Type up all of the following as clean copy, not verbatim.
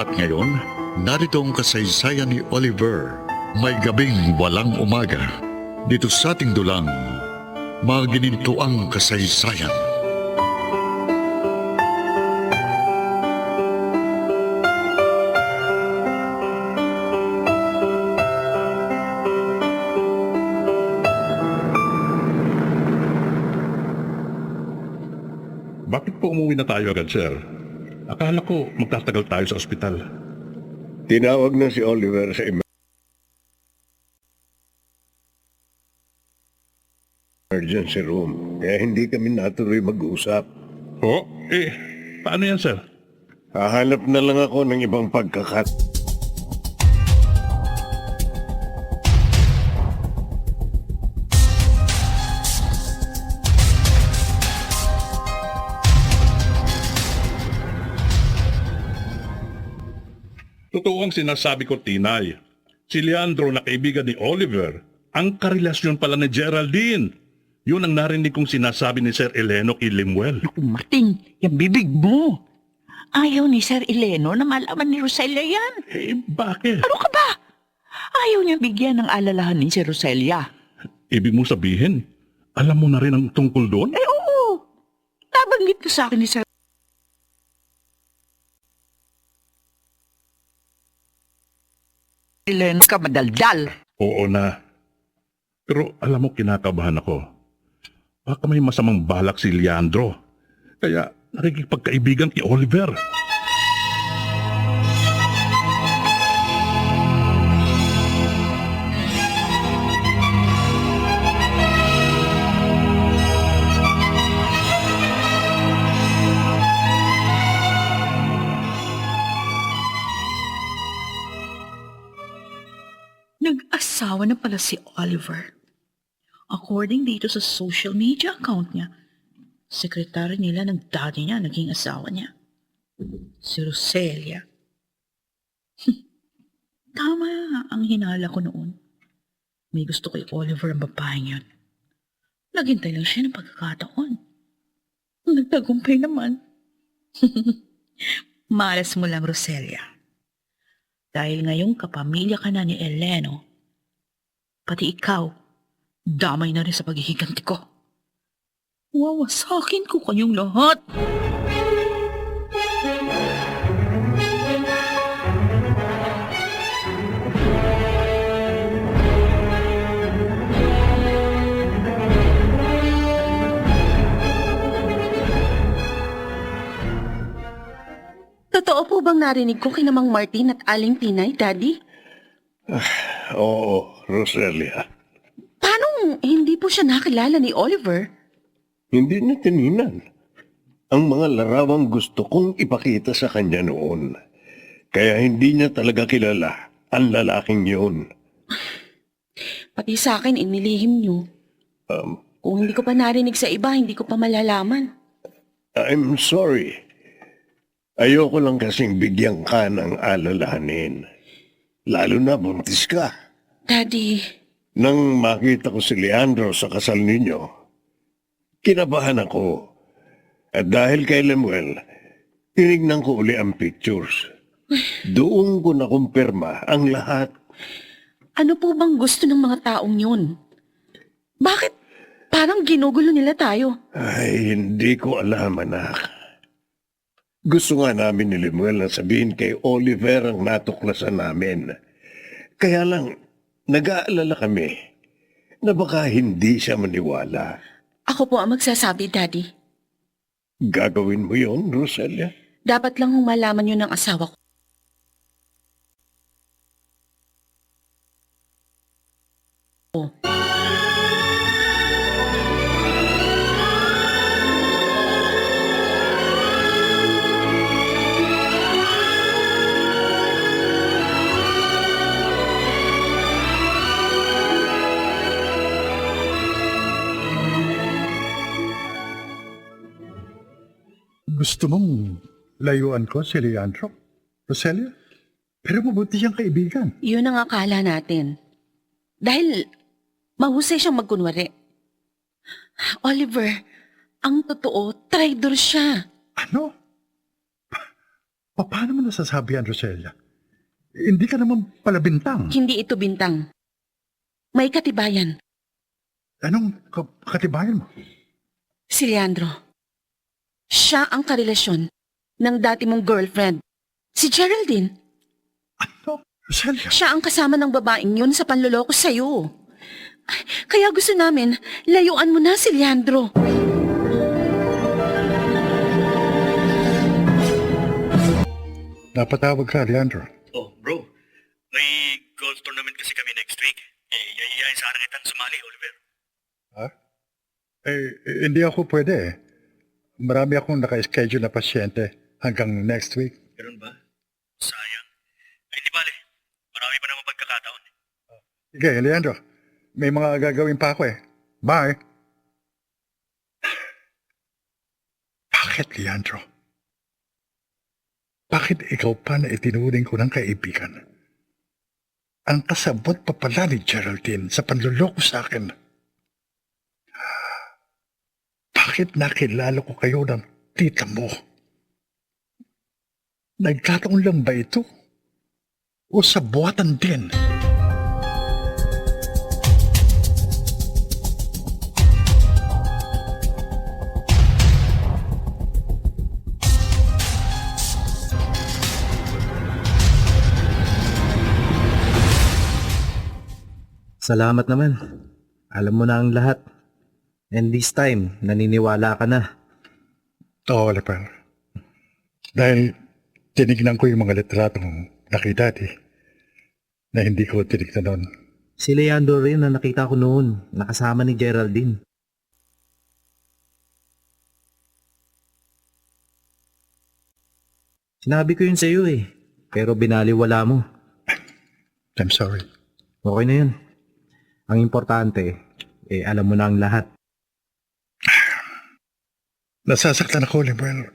At ngayon, narito ang kasaysayan ni Oliver. May gabing walang umaga. Dito sa ating dulang, mga ginintuang kasaysayan. Bakit po umuwi na tayo agad, sir? Akala ko magtatagal tayo sa ospital. Tinawag na si Oliver sa emergency room, kaya hindi kami natuloy mag-usap. Oh, paano yan, sir? Hahanap na lang ako ng ibang pagkakat. Totoo ang sinasabi ko, Tinay. Si Leandro na kaibigan ni Oliver, ang karelasyon pala ni Geraldine. Yun ang narinig kong sinasabi ni Sir Eleno kay Lemuel. Naku, Martin, yung bibig mo. Ayaw ni Sir Eleno na malaman ni Roselia yan. Bakit? Ano ka ba? Ayaw niya bigyan ng alalahan ni si Roselia. Ibig mo sabihin, alam mo na rin ang tungkol doon? Oo. Nabanggit ko sa akin ni Sir Eleno ka madaldal. Oo na. Pero alam mo, kinakabahan ako. Baka may masamang balak si Leandro. Kaya nakikipagkaibigan kay Oliver. Nag-asawa na pala si Oliver. According dito sa social media account niya, sekretary nila ng daddy niya naging asawa niya. Si Roselia. Tama ang hinala ko noon. May gusto kay Oliver ang babaeng yun. Naghintay lang siya ng pagkakataon. Nagtagumpay naman. Malas mo lang, Roselia. Dahil ngayong kapamilya ka na ni Eleno, pati ikaw, damay na rin sa paghihiganti ko. Wawasakin ko kayong lahat. Totoo po bang narinig ko kay Mang Martin at Aling Tinay, Daddy? Oo, Roselia. Paano hindi po siya nakilala ni Oliver? Hindi niya tininan ang mga larawang gusto kong ipakita sa kanya noon. Kaya hindi niya talaga kilala ang lalaking yun. Pati sa akin, inilihim niyo. Kung hindi ko pa narinig sa iba, hindi ko pa malalaman. I'm sorry. Ayoko lang kasing bigyan ka ng alalahanin. Lalo na buntis ka. Daddy, Nang makita ko si Leandro sa kasal ninyo, kinabahan ako. At dahil kay Lemuel, tinignan ko uli ang pictures. Doon ko nakumpirma ang lahat. ano po bang gusto ng mga taong yun? Bakit parang ginugulo nila tayo? Ay, hindi ko alam, anak. Gusto nga namin ni Lemuel na sabihin kay Oliver ang natuklasan namin. Kaya lang, nag-aalala kami na baka hindi siya maniwala. Ako po ang magsasabi, Daddy. Gagawin mo yon, Roselia? Dapat lang humalaman yun ng asawa ko. Gusto mong layuan ko si Leandro? Roselia? Pero mabuti siyang kaibigan. Yun ang akala natin. Dahil mahusay siyang magkunwari. Oliver, ang totoo, traitor siya. Ano? Paano mo nasasabi yan, Roselia? Hindi ka naman pala bintang. Hindi ito bintang. May katibayan. Anong katibayan mo? Si Leandro. Siya ang karelasyon ng dati mong girlfriend, si Geraldine. Ano? Roselia? Siya ang kasama ng babaeng yun sa panloloko sa'yo. Kaya gusto namin, layuan mo na si Leandro. Napatawag ka, Leandro. Oh, bro. May golf tournament kasi kami next week. Yayayain sana kitang sumali, Oliver. Hindi ako pwede eh. Marami akong naka-schedule na pasyente hanggang next week. Ganun ba? Sayang. Ay, di bale. Marami pa naman pagkakataon. Sige, Leandro. May mga gagawin pa ako eh. Bye! Bakit, Leandro? Bakit ikaw pa na itinuring ko ng kaibigan? Ang kasabot pa pala ni Geraldine sa panluloko sa akin. Bakit nakilala ko kayo ng tita mo? Nagkataon lang ba ito? O sa buwatan din? Salamat naman. Alam mo na ang lahat. And this time, naniniwala ka na. Oo, Oliver. Dahil tinignan ko yung mga litratong nakita na hindi ko tinignan noon. Si Leandro rin na nakita ko noon, nakasama ni Geraldine. Sinabi ko yun sa iyo eh, pero binaliwala mo. I'm sorry. Okay na yun. Ang importante, alam mo na ang lahat. Nasasaktan ako, Oliver.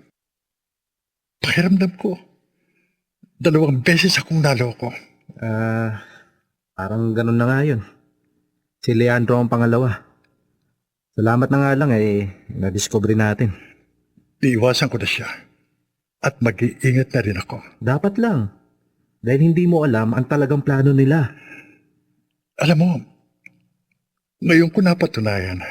Pakiramdam ko. 2 beses akong naloko. Parang ganun na nga yun. Si Leandro ang pangalawa. Salamat na nga lang na-discover natin. Iiwasan ko na siya. At mag-iingat na rin ako. Dapat lang. Dahil hindi mo alam ang talagang plano nila. Alam mo, ngayon ko napatunayan.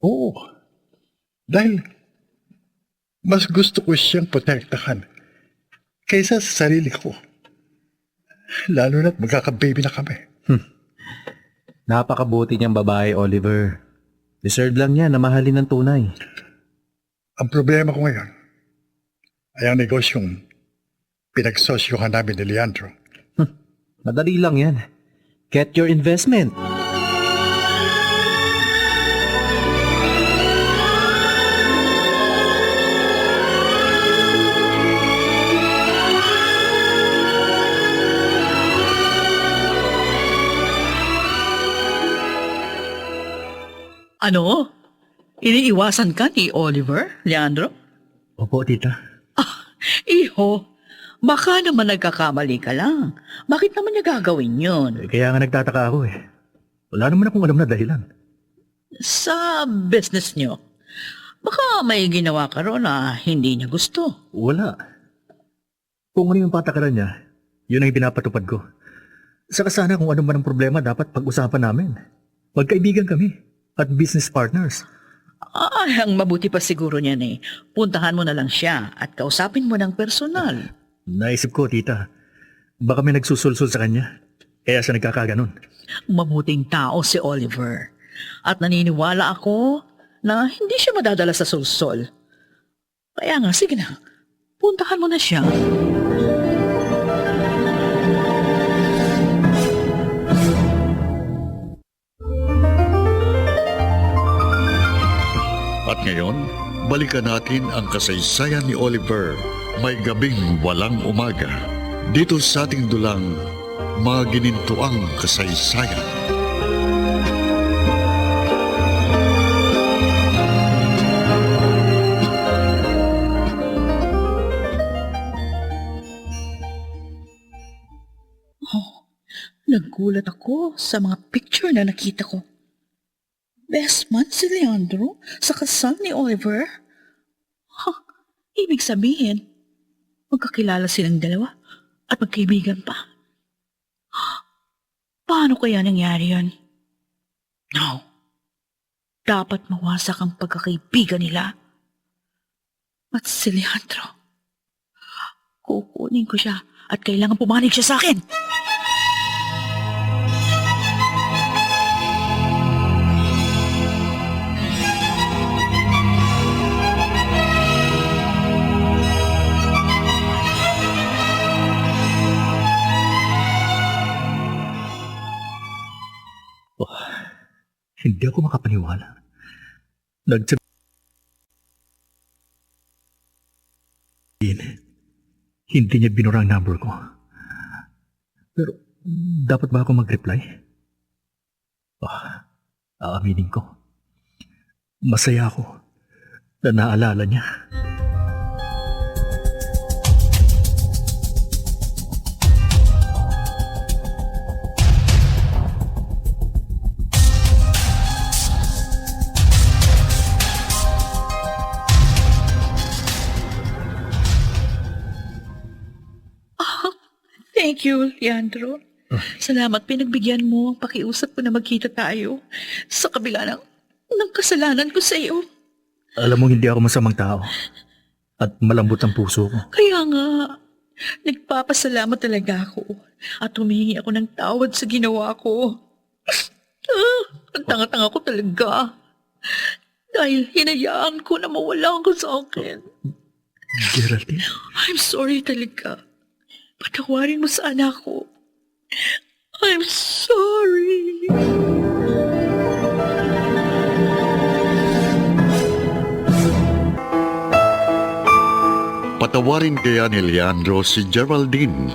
Oo. Dahil mas gusto ko siyang protektahan kaysa sa sarili ko. Lalo na't magkaka-baby na kami. Napakabuti niyang babae, Oliver. Deserve lang niya na mahalin ng tunay. Ang problema ko ngayon ay ang negosyong pinagsosyohan namin ni Leandro. Madali lang yan. Get your investment. Ano? Iniiwasan ka ni Oliver, Leandro? Opo, tita. Iho, baka naman nagkakamali ka lang. Bakit naman niya gagawin yun? Kaya nga nagtataka ako eh. Wala naman akong alam na dahilan. Sa business niyo, baka may ginawa ka ron na hindi niya gusto. Wala. Kung ano yung patakaran niya, yun ang pinapatupad ko. Saka sana kung ano man ang problema, dapat pag-usapan namin. Magkaibigan kami at business partners. Ang mabuti pa siguro niyan puntahan mo na lang siya at kausapin mo ng personal. Naisip ko, tita, baka may nagsusulsul sa kanya. Kaya siya nagkakaganon. Mabuting tao si Oliver. At naniniwala ako na hindi siya madadala sa sulsol. Kaya nga, sige na, puntahan mo na siya. At ngayon, balikan natin ang kasaysayan ni Oliver. May gabing walang umaga. Dito sa ating dulang, mga ginintuang kasaysayan. Nagulat ako sa mga picture na nakita ko. Best man si Leandro sa kasal ni Oliver? Ha, ibig sabihin, magkakilala silang dalawa at magkaibigan pa. Paano kaya nangyari yun? No. Dapat mawasak ang pagkakaibigan nila. At si Leandro, kukunin ko siya at kailangan pumanig siya sa akin. Hindi ako makapaniwala. Nagsabihin, hindi niya binura ang number ko. Pero, dapat ba ako mag-reply? Aaminin ko. Masaya ako na naalala niya. Thank you, Leandro. Salamat pinagbigyan mo ang pakiusap ko na magkita tayo sa kabila ng kasalanan ko sa iyo. Alam mo, hindi ako masamang tao. At malambot ang puso ko. Kaya nga, nagpapasalamat talaga ako at humihingi ako ng tawad sa ginawa ko. Ang tanga-tanga ko talaga. Dahil hinayaan ko na mawala ko sa akin. Geraldine? I'm sorry talaga. Patawarin mo sana ako. I'm sorry. Patawarin kaya ni Leandro si Geraldine